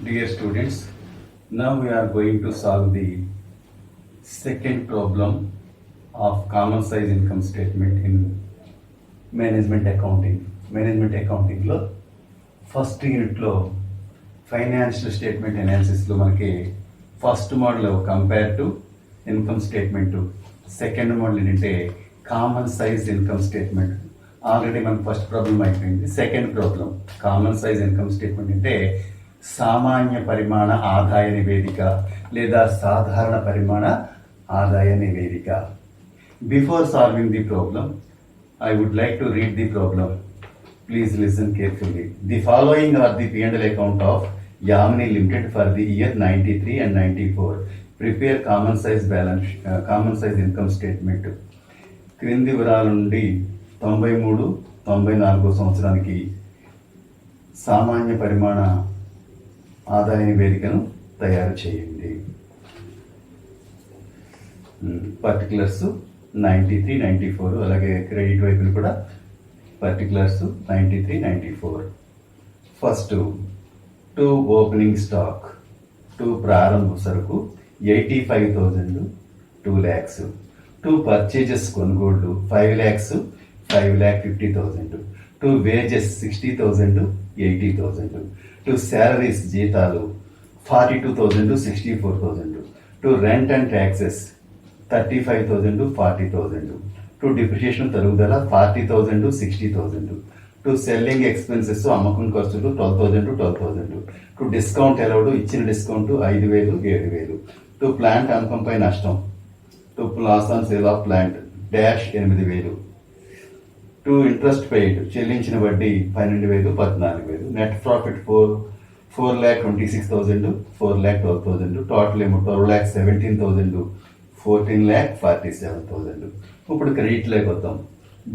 Dear students, now we are going to solve the second problem of common size income statement in management accounting. Management accounting లో first యూనిట్లో financial statement అనాలిసిస్లో మనకి first model compare to income statement, second model ఏంటంటే common size income statement. Already మనకు first problem అయిపోయింది. Second problem common size income statement అంటే సామాన్య పరిమాణ ఆదాయ నివేదిక లేదా సాధారణ పరిమాణ ఆదాయ నివేదిక. Before solving the problem, I would like to read the problem. Please listen carefully. The following are the P&L account of Yamini Limited for the year 93 and 94. Prepare common size income statement. క్రింది వివరాల నుండి 93-94 సంవత్సరానికి సామాన్య పరిమాణ ఆదాయ నివేదికను తయారు చేయండి. పర్టికులర్స్ 93-94, అలాగే క్రెడిట్ వైపును కూడా particulars 93-94. First to opening stock, to ప్రారంభ సరుకు 85,000 2 lakhs. టు పర్చేజెస్ కొనుగోళ్లు 5 lakhs 5,50,000. To wages 60,000 80,000. To salaries జీతాలు 42,000 64,000. To rent and taxes 35,000 40,000. To depreciation తరుగుదల 40,000 60,000. టు సెల్లింగ్ ఎక్స్పెన్సెస్ అమ్మకం ఖర్చులు 12,000 12,000. టు డిస్కౌంట్ అలౌడ్, ఇచ్చిన డిస్కౌంట్ 5,000 7,000. టు ప్లాంట్ అమ్మకంపై నష్టం, to loss on sale of plant dash 8,000. To interest paid, చెల్లించిన వడ్డీ 12,000 14,000. Net profit 4,26,000 4,12,000. టోటల్ ఏమో 12,17,000 14,47,000. ఇప్పుడు క్రెడిట్లోకి వద్దాం.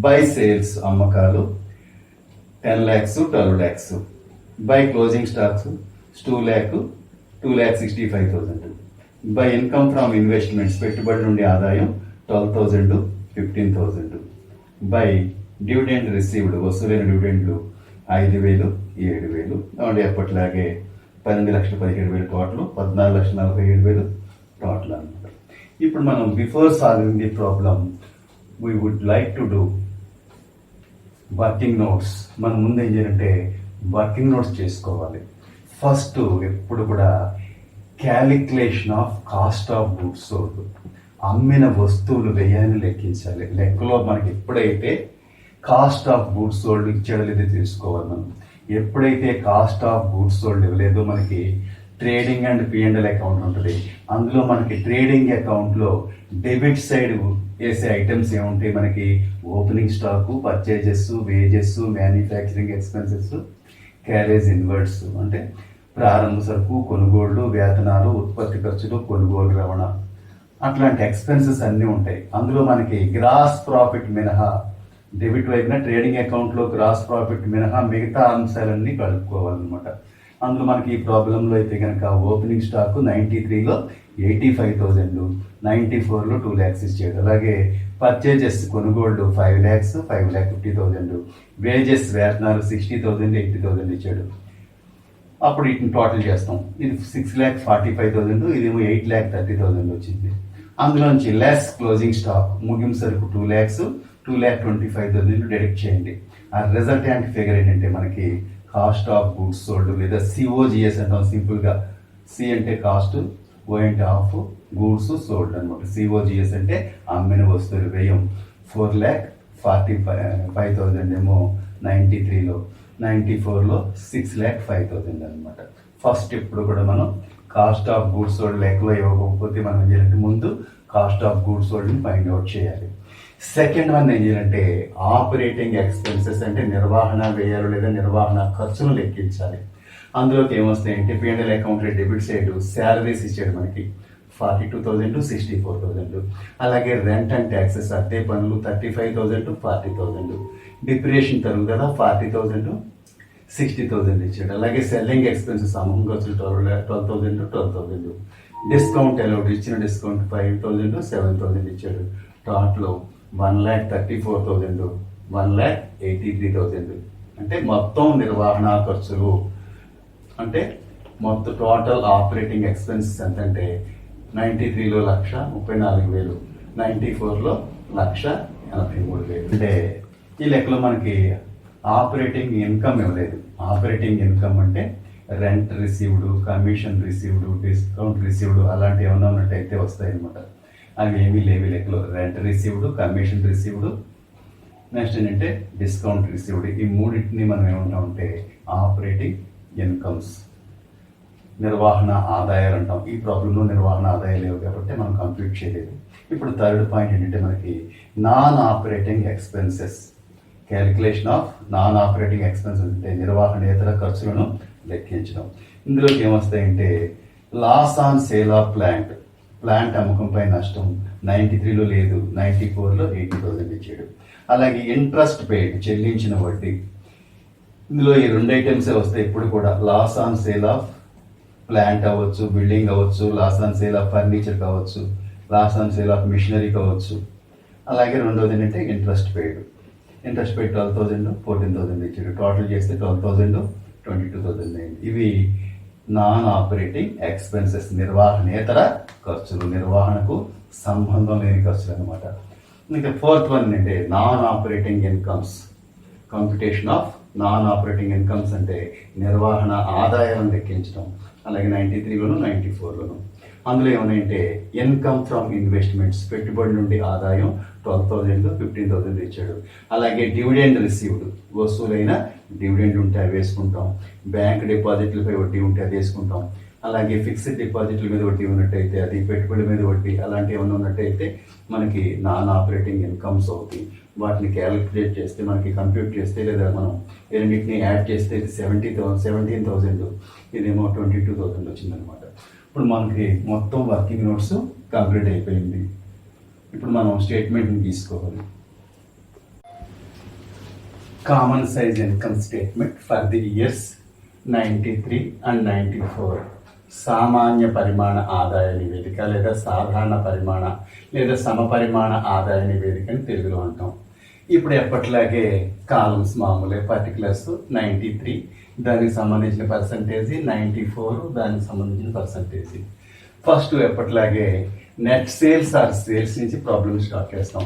బై సేల్స్ అమ్మకాలు 10 lakhs 12 lakhs. By closing stocks 2 lakh 2,65,000. By income from investments పెట్టుబడి నుండి ఆదాయం 12,000 15,000. బై డివిడెండ్ రిసీవ్డ్ వసూలైన డివిడెండ్లు 5,000 7,000. అంటే ఎప్పటిలాగే 12,17,000 టోటల్ 14,47,000 టోటల్ అనమాట. ఇప్పుడు మనం before solving the problem we would like to do working notes. మనం ముందు ఏం చేయాలంటే వర్కింగ్ నోట్స్ చేసుకోవాలి. ఫస్ట్ ఎప్పుడు కూడా calculation of cost of goods sold, అమ్మిన వస్తువులు వ్యయాన్ని లెక్కించాలి. లెక్కలో మనకి ఎప్పుడైతే కాస్ట్ ఆఫ్ గూడ్స్ సోల్డ్ ఇచ్చాడో లేదో తెలుసుకోవాలి. మనం ఎప్పుడైతే కాస్ట్ ఆఫ్ గూడ్స్ సోల్డ్ ఇవ్వలేదో మనకి ట్రేడింగ్ అండ్ P&L అకౌంట్ ఉంటుంది. అందులో మనకి ట్రేడింగ్ అకౌంట్లో డెబిట్ సైడ్ వేసే ఐటమ్స్ ఏముంటాయి, మనకి opening stock, purchases, wages, manufacturing expenses, carriage inwards అంటే ప్రారంభ సరుకు, కొనుగోళ్లు, వేతనాలు, ఉత్పత్తి ఖర్చులు, కొనుగోలు రవాణా, అట్లాంటి ఎక్స్పెన్సెస్ అన్నీ ఉంటాయి. అందులో మనకి గ్రాస్ ప్రాఫిట్ మినహా డెబిట్ వైపున ట్రేడింగ్ అకౌంట్లో గ్రాస్ ప్రాఫిట్ మినహా మిగతా అంశాలన్నీ కలుపుకోవాలన్నమాట. అందులో మనకి ఈ ప్రాబ్లంలో అయితే కనుక ఓపెనింగ్ స్టాక్ 93లో 85,000, 94లో 2 lakhs ఇచ్చాడు. అలాగే పర్చేజెస్ కొనుగోళ్లు 5 lakhs 5,50,000. వేజెస్ వేతనాలు 60,000 80,000 ఇచ్చాడు. అప్పుడు వీటిని టోటల్ చేస్తాం. ఇది 6,45,000, ఇదేమో 8,30,000 వచ్చింది. అందులోంచి లెస్ క్లోజింగ్ స్టాక్ ముగింపు సరుకు 2 lakhs 2,25,000 డెడిక్ట్ చేయండి. ఆ రిజల్టెంట్ ఫిగర్ ఏంటంటే మనకి కాస్ట్ ఆఫ్ గూడ్స్ సోల్డ్ లేదా COGS అంటాం సింపుల్గా. సి అంటే కాస్ట్, ఓ అంటే ఆఫ్, గూడ్స్ సోల్డ్ అనమాట. COGS అంటే అమ్మిన వస్తువులు వ్యయం. 4,45,000 ఏమో 93లో, 94లో 6,05,000 అనమాట. ఫస్ట్ ఇప్పుడు కూడా మనం కాస్ట్ ఆఫ్ గూడ్స్ సోల్డ్ లెక్కలో ఇవ్వకపోతే మనం ఏం చేయాలంటే ముందు కాస్ట్ ఆఫ్ గూడ్స్ సోల్డ్ని ఫైండ్ అవుట్ చేయాలి. సెకండ్ వన్ ఏం చేయాలంటే ఆపరేటింగ్ ఎక్స్పెన్సెస్ అంటే నిర్వహణ వ్యయాలు లేదా నిర్వహణ ఖర్చును లెక్కించాలి. అందులోకి ఏమొస్తాయంటే P&L అకౌంట్లో డెబిట్ సైడ్ శాలరీస్ ఇచ్చాడు మనకి 42,000 64,000. అలాగే రెంట్ అండ్ ట్యాక్సెస్ అద్దె పనులు 35,000 40,000. డిప్రియేషన్ తరుగుదల 40,000 60,000 ఇచ్చాడు. అలాగే సెల్లింగ్ ఎక్స్పెన్సెస్ అమ్మకం ఖర్చులు 12,000 12,000. డిస్కౌంట్ అలౌడ్, ఇచ్చిన డిస్కౌంట్ 5,000 7,000 ఇచ్చాడు. టోటల్ 1,34,000 1,83,000. అంటే మొత్తం నిర్వహణ ఖర్చులు అంటే మొత్తం టోటల్ ఆపరేటింగ్ ఎక్స్పెన్సెస్ ఎంత అంటే 93లో 1,34,000, 94లో 1,83,000. అంటే ఈ లెక్కలో మనకి ఆపరేటింగ్ ఇన్కమ్ ఇవ్వలేదు. ఆపరేటింగ్ ఇన్కమ్ అంటే rent received, commission received, discount received అలాంటి ఏమన్నా ఉన్నట్టయితే వస్తాయి అనమాట. అవి ఏమీ లేవు లెక్కలో. Rent received, commission received, next ఏంటంటే డిస్కౌంట్ రిసీవ్డ్. ఈ మూడింటిని మనం ఏమంటామంటే ఆపరేటింగ్ ఇన్కమ్స్, నిర్వహణ ఆదాయాలు అంటాం. ఈ ప్రాబ్లంలో నిర్వహణ ఆదాయాలు లేవు కాబట్టి మనం కంప్లీట్ చేయలేదు. ఇప్పుడు థర్డ్ పాయింట్ ఏంటంటే మనకి non operating expenses. Calculation of non operating expenses అంటే నిర్వహణేతర ఖర్చులను లెక్కించడం. ఇందులోకి ఏమొస్తాయంటే loss on sale of plant అమ్మకంపై నష్టం 93లో లేదు, 94లో 80,000 ఇచ్చాడు. అలాగే ఇంట్రెస్ట్ పెయిడ్, చెల్లించిన వడ్డీ. ఇందులో ఈ రెండు ఐటమ్సే వస్తాయి ఇప్పుడు కూడా. Loss on sale of plant అవ్వచ్చు, బిల్డింగ్ అవ్వచ్చు, loss on sale of furniture కావచ్చు, loss on sale of machinery కావచ్చు. అలాగే రెండోది ఏంటంటే ఇంట్రెస్ట్ పెయిడ్ 12,000, 14,000 ఇచ్చాడు. టోటల్ చేస్తే 12,000, 22,000 అయింది. ఇవి నాన్ ఆపరేటింగ్ ఎక్స్పెన్సెస్, నిర్వహణేతర ఖర్చులు, నిర్వహణకు సంబంధం లేని ఖర్చులు అనమాట. ఇంకా ఫోర్త్ వన్ అంటే non operating incomes. Computation of non operating incomes అంటే నిర్వహణ ఆదాయాలను లెక్కించడం. అలాగే 93లోను 94లోను. అందులో ఏమన్నాయంటే ఇన్కమ్ ఫ్రమ్ ఇన్వెస్ట్మెంట్స్, పెట్టుబడి నుండి ఆదాయం 12,000, 15,000 ఇచ్చాడు. అలాగే డివిడెండ్ రిసీవ్డ్, వసూలైన డివిడెండ్ ఉంటే అవి వేసుకుంటాం. బ్యాంక్ డిపాజిట్లపై వడ్డీ ఉంటే అది వేసుకుంటాం. అలాగే ఫిక్స్డ్ డిపాజిట్ల మీద వడ్డీ ఉన్నట్టయితే అది, పెట్టుబడి మీద వడ్డీ అలాంటివి ఏమైనా ఉన్నట్టయితే మనకి నాన్ ఆపరేటింగ్ ఇన్కమ్స్ అవుతాయి. వాటిని క్యాలిక్యులేట్ చేస్తే మనకి కంప్యూట్ చేస్తే లేదా మనం రెండింటిని యాడ్ చేస్తే ఇది 17,000, ఇదేమో 22,000 వచ్చిందనమాట. ఇప్పుడు మనకి మొత్తం వర్కింగ్ నోట్స్ కంప్లీట్ అయిపోయింది. ఇప్పుడు మనం స్టేట్మెంట్ని తీసుకోవాలి. Common size income statement for the years 93 and 94. సామాన్య పరిమాణ ఆదాయ నివేదిక లేదా సాధారణ పరిమాణ లేదా సమపరిమాణ ఆదాయ నివేదిక అని తెలుగులో అంటాం. ఇప్పుడు ఎప్పట్లాగే కాలమ్స్ మామూలే. పర్టికులర్స్ 93, దానికి సంబంధించిన పర్సంటేజ్, 94 దానికి సంబంధించిన పర్సంటేజ్. ఫస్ట్ ఎప్పట్లాగే నెట్ సేల్స్ ఆర్ సేల్స్ నుంచి ప్రాబ్లమ్ స్టార్ట్ చేస్తాం.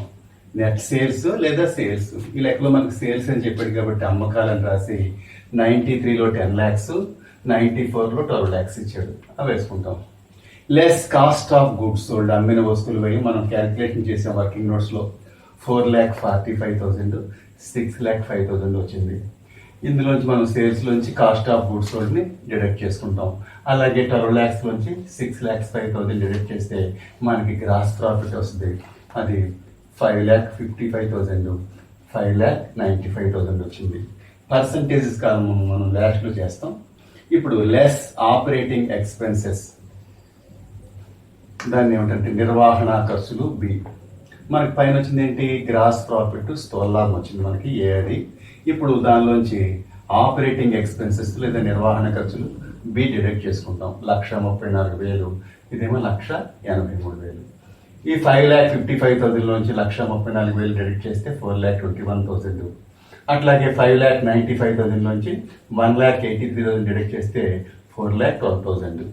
నెట్ సేల్స్ లేదా సేల్స్. ఈ లెక్కలో మనకు సేల్స్ అని చెప్పాడు కాబట్టి అమ్మకాలని రాసి 93లో 10 lakhs, 94లో 12 lakhs ఇచ్చాడు. అవి వేసుకుంటాం. Less cost of goods sold, అమ్మిన వస్తువులు పోయి మనం క్యాలిక్యులేషన్ చేసాం వర్కింగ్ నోట్స్లో. 4,45,000, 6,05,000 వచ్చింది. ఇందులోంచి మనం సేల్స్లోంచి కాస్ట్ ఆఫ్ గుడ్స్ సోల్డ్ని డిడక్ట్ చేసుకుంటాం. అలాగే 12 lakhs లోంచి 6,05,000 డిడక్ట్ చేస్తే మనకి గ్రాస్ ప్రాఫిట్ వస్తుంది. అది 5,55,000, 5,95,000 వచ్చింది. పర్సంటేజెస్ కాలం మనం లాస్ట్లో చేస్తాం. ఇప్పుడు లెస్ ఆపరేటింగ్ ఎక్స్పెన్సెస్, దాన్ని ఏమిటంటే నిర్వహణ ఖర్చులు బి. మనకి పైన వచ్చింది ఏంటి, గ్రాస్ ప్రాఫిట్ స్థూలాభం వచ్చింది మనకి ఏ అది. ఇప్పుడు దానిలోంచి ఆపరేటింగ్ ఎక్స్పెన్సెస్ లేదా నిర్వహణ ఖర్చులు బి డిడక్ట్ చేసుకుంటాం. 1,34,000, ఇదేమో 1,83,000. ఈ 5,55,000 లోంచి 1,34,000 డిడక్ట్ చేస్తే 4,21,000. అట్లాగే 5,95,000 నుంచి 1,83,000 డిడక్ట్ చేస్తే 4,12,000.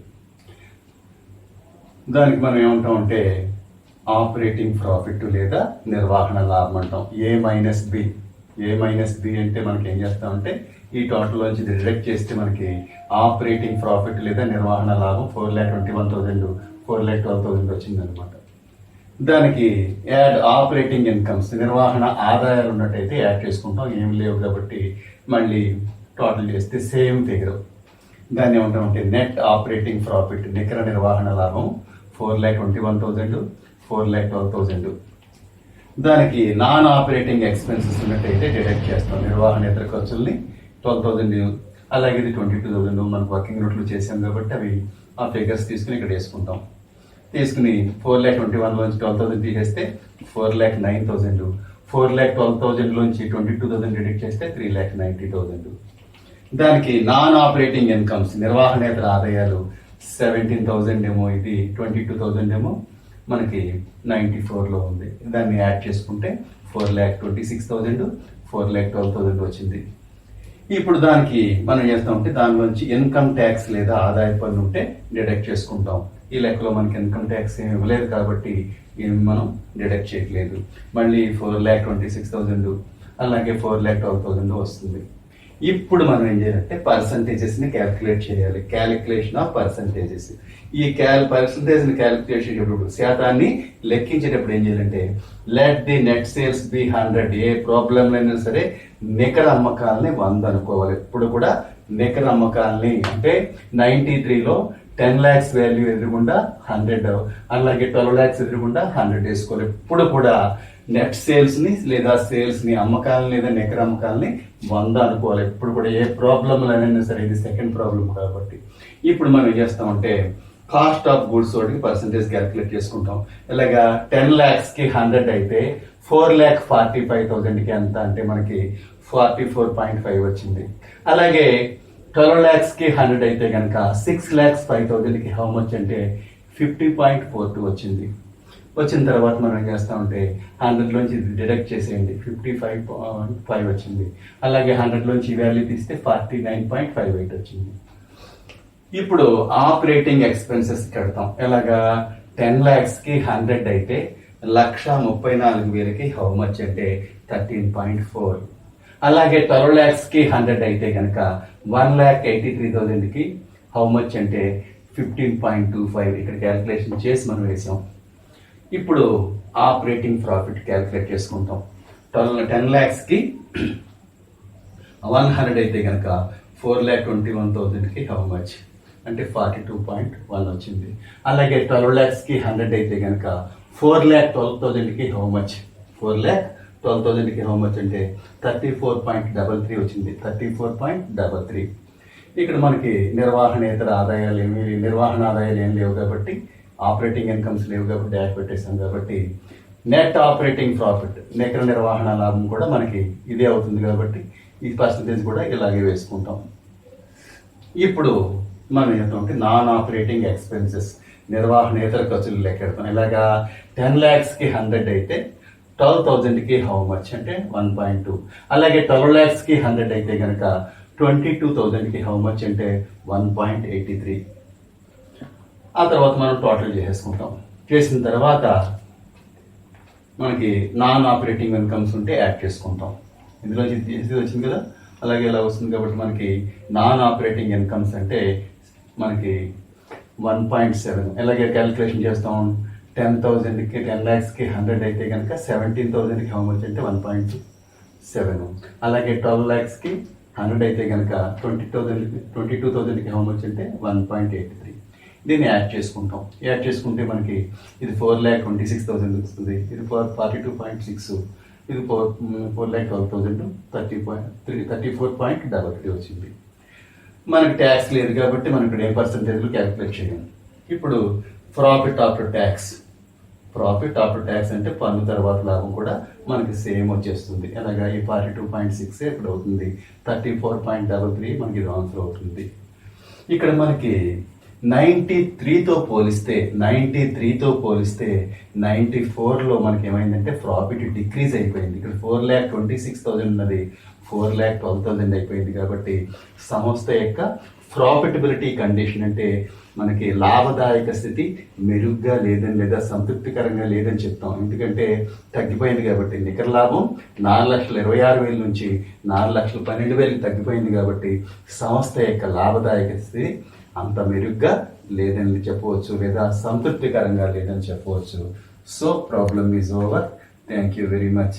దానికి మనం ఏమంటాం అంటే ఆపరేటింగ్ ప్రాఫిట్ లేదా నిర్వహణ లాభం అంటాం. ఏ మైనస్ బి అంటే మనకి ఏం చేస్తామంటే ఈ టోటల్ నుంచి డిడక్ట్ చేస్తే మనకి ఆపరేటింగ్ ప్రాఫిట్ లేదా నిర్వహణ లాభం 4,21,000, 4,12,000 వచ్చింది అనమాట. దానికి యాడ్ ఆపరేటింగ్ ఇన్కమ్స్, నిర్వహణ ఆదాయాలు ఉన్నట్టయితే యాడ్ చేసుకుంటాం. ఏం లేవు కాబట్టి మళ్ళీ టోటల్ చేస్తే సేమ్ ఫిగర్. దాన్ని ఏమంటామంటే నెట్ ఆపరేటింగ్ ప్రాఫిట్, నికర నిర్వహణ లాభం 4,21,000, 4,12,000. దానికి నాన్ ఆపరేటింగ్ ఎక్స్పెన్సెస్ ఉన్నట్టయితే డిడక్ట్ చేస్తాం. నిర్వహణేతర ఖర్చుల్ని 12,000, అలాగే ఇది 22,000 మనకు వర్కింగ్ నోట్లు చేసాం కాబట్టి అవి ఆ ఫిగర్స్ తీసుకుని ఇక్కడ వేసుకుంటాం. తీసుకుని 4,21,000 లోంచి 12,000 తీసేస్తే 4,09,000, 4,12,000 లోంచి 22,000 డిడక్ట్ చేస్తే 3,90,000. దానికి నాన్ ఆపరేటింగ్ ఇన్కమ్స్, నిర్వహణేతర ఆదాయాలు 17,000 ఏమో, ఇది 22,000 ఏమో మనకి 94లో ఉంది. దాన్ని యాడ్ చేసుకుంటే 4,26,000, 4,12,000 వచ్చింది. ఇప్పుడు దానికి మనం చేస్తామంటే దానిలోంచి ఇన్కమ్ ట్యాక్స్ లేదా ఆదాయ పన్ను ఉంటే డిడక్ట్ చేసుకుంటాం. ఈ లెక్కలో మనకి ఇన్కమ్ ట్యాక్స్ ఏమి ఇవ్వలేదు కాబట్టి ఏమి మనం డిడక్ట్ చేయట్లేదు. మళ్ళీ 4,26,000 అలాగే 4,12,000 వస్తుంది. ఇప్పుడు మనం ఏం చేయాలంటే పర్సంటేజెస్ని క్యాలిక్యులేట్ చేయాలి. Calculation of percentages. ఈ పర్సంటేజ్ని క్యాలిక్యులేట్ చేసేటప్పుడు శాతాన్ని లెక్కించేటప్పుడు ఏం చేయాలంటే let the net sales be 100. ఏ ప్రాబ్లం అయినా సరే నికర అమ్మకాలని 100 అనుకోవాలి. ఇప్పుడు కూడా నికర అమ్మకాలని అంటే 93లో 10 lakhs వాల్యూ ఎదురుగుండా 100, అలాగే 12 lakhs ఎదురుగుండా 100 వేసుకోవాలి. ఇప్పుడు కూడా నెట్ సేల్స్ ని లేదా సేల్స్ ని అమ్మకాలని లేదా నికర అమ్మకాలని 100 అనుకోవాలి. ఇప్పుడు కూడా ఏ ప్రాబ్లం అయినా సరే, ఇది సెకండ్ ప్రాబ్లం కాబట్టి. ఇప్పుడు మనం ఏం చేస్తామంటే కాస్ట్ ఆఫ్ గుడ్స్ ఒకటి పర్సంటేజ్ క్యాలిక్యులేట్ చేసుకుంటాం. ఇలాగా 10 lakhs కి 100 అయితే 4,45,000కి ఎంత అంటే మనకి 44.5 వచ్చింది. అలాగే 12 lakhs కి 100 అయితే కనుక 6,05,000కి హౌ మచ్ అంటే 50.42 వచ్చింది. వచ్చిన తర్వాత మనం ఏం చేస్తామంటే 100లోంచి డిడక్ట్ చేసేయండి, 55.5 వచ్చింది. అలాగే 100లోంచి వాల్యూ తీస్తే 49.58 వచ్చింది. ఇప్పుడు ఆపరేటింగ్ ఎక్స్పెన్సెస్ కడతాం. ఎలాగా 10 lakhs కి 100 అయితే 1,34,000కి హౌ మచ్ అంటే 13.4. అలాగే 12 lakhs కి 100 అయితే కనుక 1,83,000కి హౌ మచ్ అంటే 15.25. ఇక్కడ క్యాలిక్యులేషన్ చేసి మనం వేసాం. ఇప్పుడు ఆపరేటింగ్ ప్రాఫిట్ క్యాలిక్యులేట్ చేసుకుంటాం. 10 lakhs కి 100 అయితే కనుక 4,21,000కి హౌ మచ్ అంటే 42.1 వచ్చింది. అలాగే 12 lakhs కి 100 అయితే కనుక 4,12,000కి హౌ మచ్ 4,12,000కి హౌ మచ్ అంటే 34.33 వచ్చింది. 34.33. ఇక్కడ మనకి నిర్వహణేతర ఆదాయాలు నిర్వహణ ఆదాయాలు ఏం లేవు కాబట్టి, ఆపరేటింగ్ ఇన్కమ్స్ లేవు కాబట్టి డాష్ పెట్టేసాం కాబట్టి నెట్ ఆపరేటింగ్ ప్రాఫిట్ నికర నిర్వహణ లాభం కూడా మనకి ఇదే అవుతుంది కాబట్టి ఈ పర్సంటేజ్ కూడా ఇలాగే వేసుకుంటాం. ఇప్పుడు మనం ఏంటంటే నాన్ ఆపరేటింగ్ ఎక్స్పెన్సెస్ నిర్వహణేతర ఖర్చులు లెక్కెడతాం. ఇలాగా 10 lakhs కి 100 అయితే 12,000కి హౌ మచ్ అంటే 1.2. అలాగే 12 lakhs కి 100 అయితే కనుక 22,000కి హౌ మచ్ అంటే 1.83. ఆ తర్వాత మనం టోటల్ చేసేసుకుంటాం. చేసిన తర్వాత మనకి నాన్ ఆపరేటింగ్ ఇన్కమ్స్ ఉంటే యాడ్ చేసుకుంటాం. ఇందులో ఇది వచ్చింది కదా, అలాగే ఇలా వస్తుంది కాబట్టి మనకి నాన్ ఆపరేటింగ్ ఇన్కమ్స్ అంటే మనకి 1.7. అలాగే క్యాలిక్యులేషన్ చేస్తాం. 10,000కి 10 lakhsకి 100 అయితే కనుక 17,000కి హౌ మచ్ అంటే 1.7. అలాగే 12 lakhsకి 100 అయితే కనుక 22,000కి హౌ మచ్ అంటే 1.83. దీన్ని యాడ్ చేసుకుంటాం. యాడ్ చేసుకుంటే మనకి ఇది 4,26,000 వస్తుంది. ఇది 42.6. ఇది 4,12,000 34.33 వచ్చింది. మనకి ట్యాక్స్ లేదు కాబట్టి మనం ఇక్కడ ఏ పర్సంటేజ్లో క్యాలిక్యులేట్ చేయాలి. ఇప్పుడు profit after tax. Profit after tax అంటే పన్ను తర్వాత లాభం కూడా మనకి సేమ్ వచ్చేస్తుంది. అలాగా ఈ 42.6 ఇక్కడ అవుతుంది. 34.33 మనకి ఇది ఆన్సర్ అవుతుంది. ఇక్కడ మనకి 93తో పోలిస్తే 94లో మనకి ఏమైందంటే ప్రాఫిట్ డిక్రీజ్ అయిపోయింది. ఇక్కడ 4,26,000 ఉన్నది 4,12,000 అయిపోయింది. కాబట్టి సంస్థ యొక్క ప్రాఫిటబిలిటీ కండిషన్ అంటే మనకి లాభదాయక స్థితి మెరుగ్గా లేదని లేదా సంతృప్తికరంగా లేదని చెప్తాం. ఎందుకంటే తగ్గిపోయింది కాబట్టి నికర లాభం 4,26,000 నుంచి 4,12,000 తగ్గిపోయింది కాబట్టి సంస్థ యొక్క లాభదాయక స్థితి అంత మెరుగ్గా లేదని చెప్పవచ్చు లేదా సంతృప్తికరంగా లేదని చెప్పవచ్చు. So problem is over. Thank you very much.